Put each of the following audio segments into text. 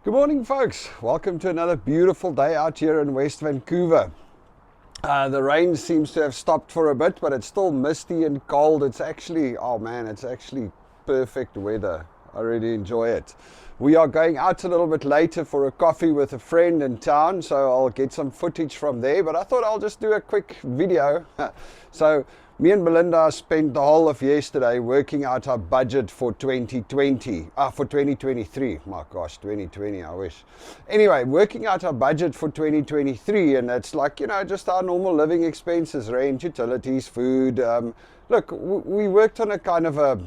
Good morning, folks. Welcome to another beautiful day out here in West Vancouver. The rain seems to have stopped for a bit, but it's still misty and cold. It's actually, oh man, it's actually perfect weather. I really enjoy it. We are going out a little bit later for a coffee with a friend in town, so I'll get some footage from there, but I thought I'll just do a quick video. So me and Belinda spent the whole of yesterday working out our budget for 2023. My gosh, 2020, I wish. Anyway, working out our budget for 2023, and it's like, just our normal living expenses, rent, utilities, food. Look, we worked on a kind of a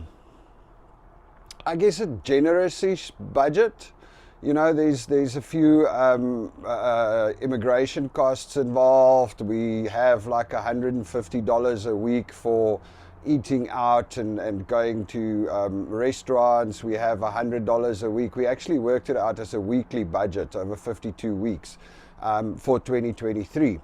generous-ish budget. There's a few immigration costs involved. We have like $150 a week for eating out and going to restaurants. We have $100 a week. We actually worked it out as a weekly budget over 52 weeks for 2023.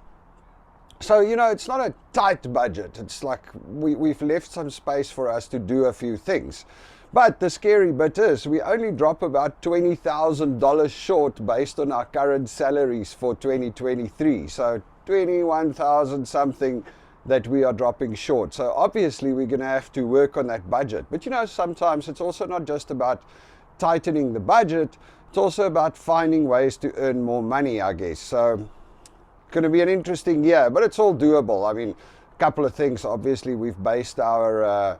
So, it's not a tight budget. It's like we've left some space for us to do a few things. But the scary bit is we only drop about $20,000 short based on our current salaries for 2023. So 21,000 something that we are dropping short. So obviously we're going to have to work on that budget. But sometimes it's also not just about tightening the budget. It's also about finding ways to earn more money, I guess. So it's going to be an interesting year, but it's all doable. I mean, a couple of things. Obviously we've based our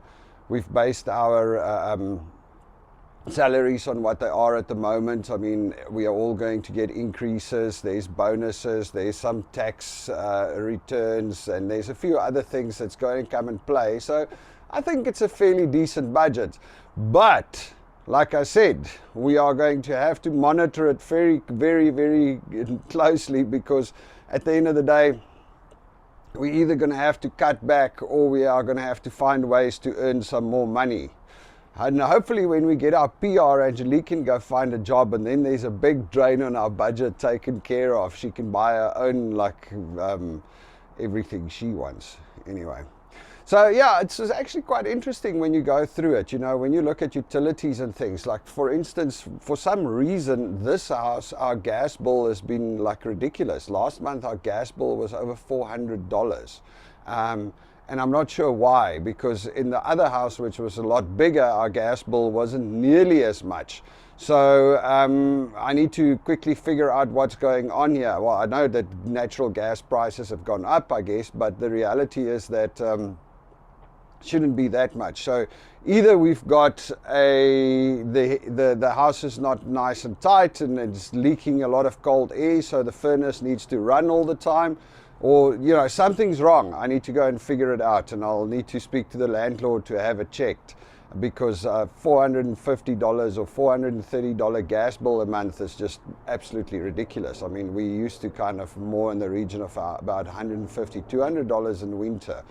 salaries on what they are at the moment. I mean, we are all going to get increases. There's bonuses. There's some tax returns, and there's a few other things that's going to come and play. So I think it's a fairly decent budget. But like I said, we are going to have to monitor it very, very, very closely, because at the end of the day, we're either going to have to cut back, or we are going to have to find ways to earn some more money. And hopefully when we get our PR, Angelique can go find a job, and then there's a big drain on our budget taken care of. She can buy her own, everything she wants. Anyway. So yeah, it's actually quite interesting when you go through it, when you look at utilities and things. Like, for instance, for some reason, this house, our gas bill has been like ridiculous. Last month, our gas bill was over $400. And I'm not sure why, because in the other house, which was a lot bigger, our gas bill wasn't nearly as much. So I need to quickly figure out what's going on here. Well, I know that natural gas prices have gone up, I guess, but the reality is that shouldn't be that much. So either we've got the house is not nice and tight, and it's leaking a lot of cold air, so the furnace needs to run all the time, or something's wrong. I need to go and figure it out, and I'll need to speak to the landlord to have it checked, because $450 or $430 gas bill a month is just absolutely ridiculous. I mean, we used to kind of more in the region of about $150, $200 in winter.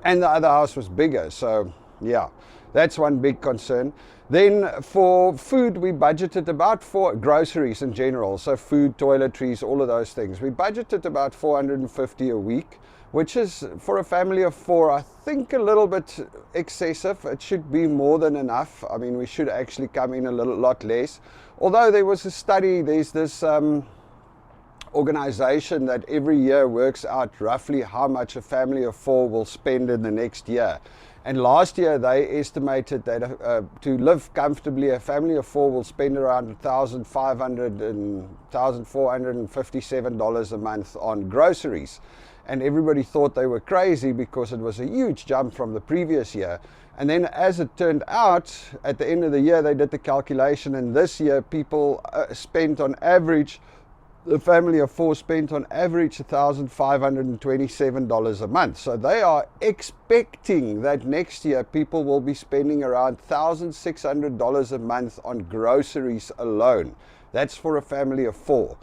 And the other house was bigger. So yeah, that's one big concern. Then for food, we budgeted about for groceries in general. So food, toiletries, all of those things. We budgeted about $450 a week, which is, for a family of four, I think a little bit excessive. It should be more than enough. I mean, we should actually come in a lot less. Although there was a study, there's this organization that every year works out roughly how much a family of four will spend in the next year. And last year they estimated that to live comfortably, a family of four will spend around $1,500 and $1,457 a month on groceries. And everybody thought they were crazy, because it was a huge jump from the previous year. And then, as it turned out, at the end of the year they did the calculation, and this year people spent on average, the family of four spent on average $1,527 a month. So they are expecting that next year people will be spending around $1,600 a month on groceries alone. That's for a family of four.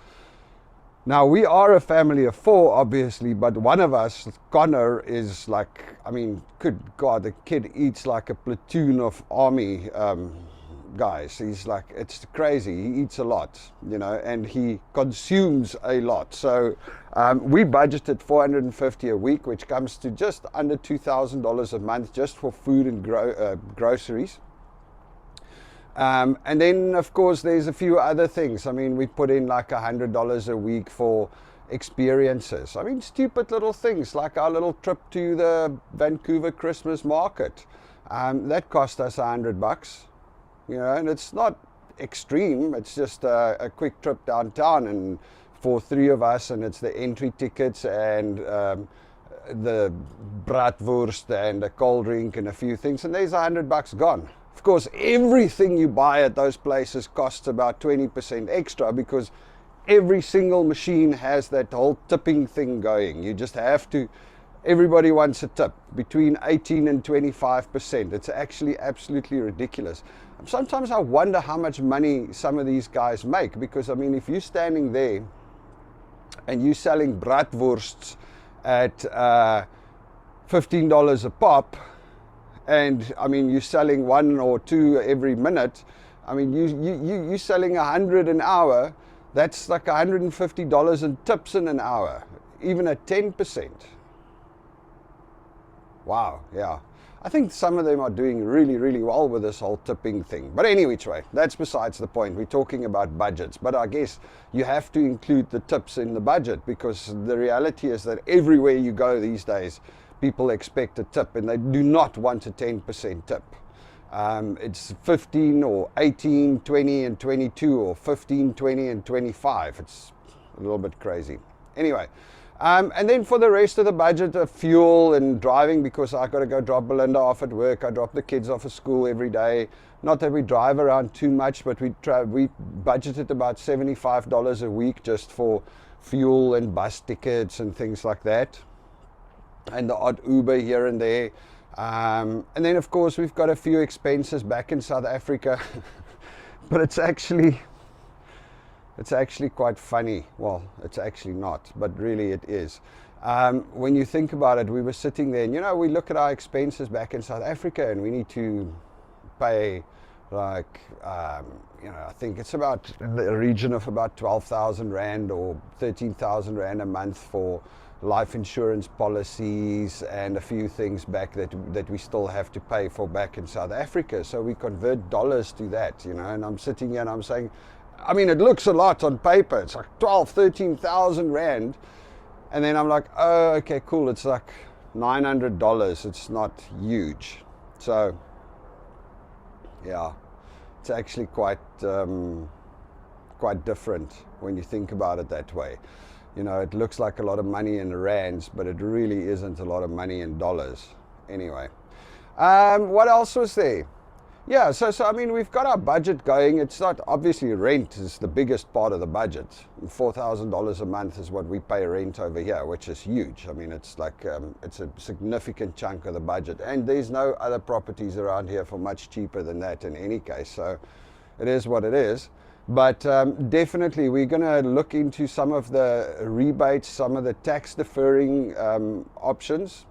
Now, we are a family of four, obviously, but one of us, Connor, is like, I mean, good God, the kid eats like a platoon of army guys. He's like, it's crazy. He eats a lot, and he consumes a lot. So we budgeted $450 a week, which comes to just under $2,000 a month just for food and groceries. And then, of course, there's a few other things. I mean, we put in like $100 a week for experiences. I mean, stupid little things like our little trip to the Vancouver Christmas market. That cost us $100, and it's not extreme. It's just a quick trip downtown, and for 3 of us, and it's the entry tickets and the bratwurst and a cold drink and a few things, and there's $100 gone. Of course, everything you buy at those places costs about 20% extra because every single machine has that whole tipping thing going. You just have to, everybody wants a tip between 18 and 25%. It's actually absolutely ridiculous. Sometimes I wonder how much money some of these guys make, because I mean, if you're standing there and you're selling bratwursts at $15 a pop, and I mean, you're selling 1 or 2 every minute. I mean, you're selling 100 an hour. That's like $150 in tips in an hour, even at 10%. Wow, yeah. I think some of them are doing really, really well with this whole tipping thing. But anyway, that's besides the point. We're talking about budgets. But I guess you have to include the tips in the budget, because the reality is that everywhere you go these days, people expect a tip, and they do not want a 10% tip. It's 15 or 18, 20 and 22, or 15, 20 and 25. It's a little bit crazy. Anyway, and then for the rest of the budget, fuel and driving, because I got to go drop Belinda off at work. I drop the kids off at school every day. Not that we drive around too much, but we budgeted about $75 a week just for fuel and bus tickets and things like that, and the odd Uber here and there. And then, of course, we've got a few expenses back in South Africa. But it's actually quite funny. Well, it's actually not, but really it is. When you think about it, we were sitting there, and we look at our expenses back in South Africa, and we need to pay like, I think it's about in the region of about 12,000 Rand or 13,000 Rand a month for life insurance policies and a few things back that we still have to pay for back in South Africa. So we convert dollars to that, and I'm sitting here and I'm saying, I mean, it looks a lot on paper. It's like 13,000 Rand. And then I'm like, oh, okay, cool. It's like $900. It's not huge. So, yeah, it's actually quite different when you think about it that way. It looks like a lot of money in rands, but it really isn't a lot of money in dollars. Anyway, what else was there? Yeah, so I mean, we've got our budget going. It's not, obviously rent is the biggest part of the budget. $4,000 a month is what we pay rent over here, which is huge. I mean, it's like, it's a significant chunk of the budget. And there's no other properties around here for much cheaper than that in any case. So it is what it is. But definitely we're going to look into some of the rebates, some of the tax deferring options.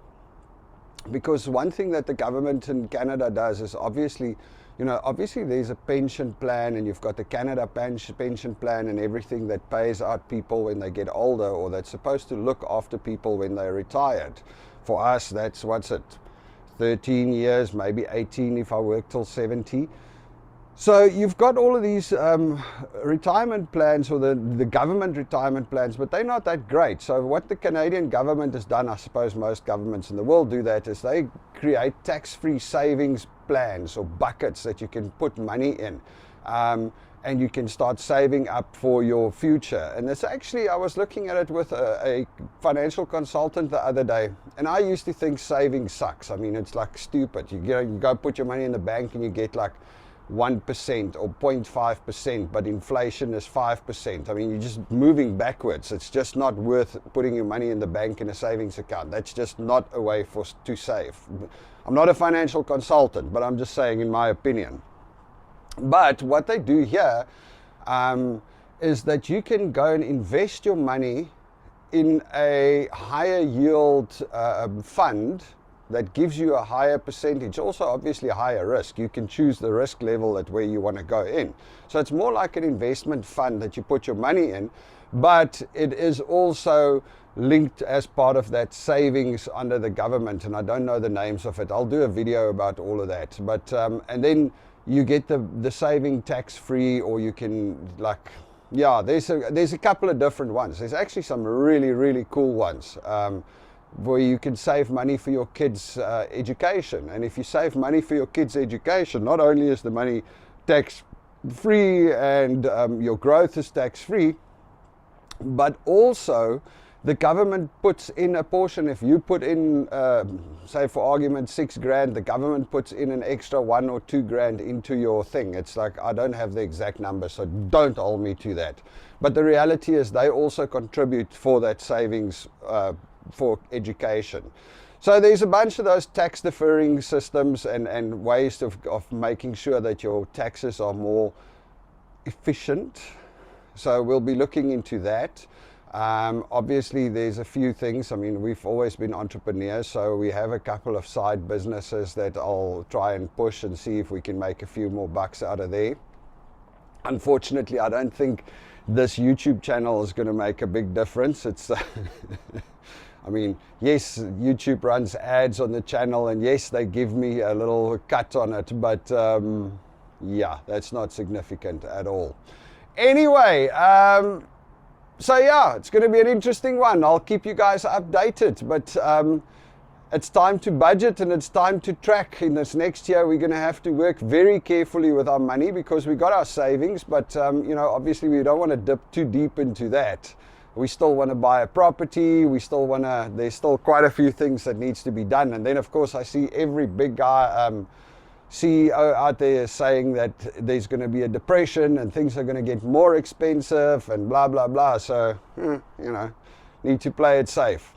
Because one thing that the government in Canada does is obviously there's a pension plan, and you've got the Canada pension plan and everything that pays out people when they get older, or that's supposed to look after people when they're retired. For us, that's 13 years, maybe 18 if I work till 70. So you've got all of these retirement plans, or the government retirement plans, but they're not that great. So what the Canadian government has done, I suppose most governments in the world do that, is they create tax-free savings plans or buckets that you can put money in. And you can start saving up for your future. And it's actually, I was looking at it with a financial consultant the other day, and I used to think saving sucks. I mean, it's like stupid. You go put your money in the bank and you get like 1% or 0.5%, but inflation is 5%. I mean, you're just moving backwards. It's just not worth putting your money in the bank in a savings account. That's just not a way to save. I'm not a financial consultant, but I'm just saying in my opinion. But what they do here is that you can go and invest your money in a higher yield fund that gives you a higher percentage, also obviously a higher risk. You can choose the risk level at where you want to go in. So it's more like an investment fund that you put your money in, but it is also linked as part of that savings under the government, and I don't know the names of it. I'll do a video about all of that. But and then you get the saving tax free, or you can like, yeah, there's a couple of different ones. There's actually some really, really cool ones where you can save money for your kids' education. And if you save money for your kids' education, not only is the money tax free and your growth is tax free, but also the government puts in a portion. If you put in, say for argument, $6,000, the government puts in an extra $1,000 or $2,000 into your thing. It's like, I don't have the exact number, so don't hold me to that. But the reality is they also contribute for that savings for education. So there's a bunch of those tax deferring systems and ways of making sure that your taxes are more efficient. So we'll be looking into that. Obviously there's a few things. I mean, we've always been entrepreneurs, so we have a couple of side businesses that I'll try and push and see if we can make a few more bucks out of there. Unfortunately, I don't think this YouTube channel is going to make a big difference. It's I mean, yes, YouTube runs ads on the channel, and yes, they give me a little cut on it, but yeah, that's not significant at all. Anyway, so yeah, it's going to be an interesting one. I'll keep you guys updated, but it's time to budget and it's time to track. In this next year, we're going to have to work very carefully with our money, because we got our savings, but you know, obviously we don't want to dip too deep into that. We still want to buy a property. We still want to, there's still quite a few things that needs to be done. And then of course I see every big guy, CEO out there saying that there's going to be a depression and things are going to get more expensive and blah, blah, blah. So, you know, need to play it safe.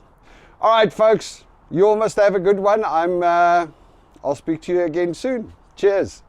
All right, folks, you all must have a good one. I'll speak to you again soon. Cheers.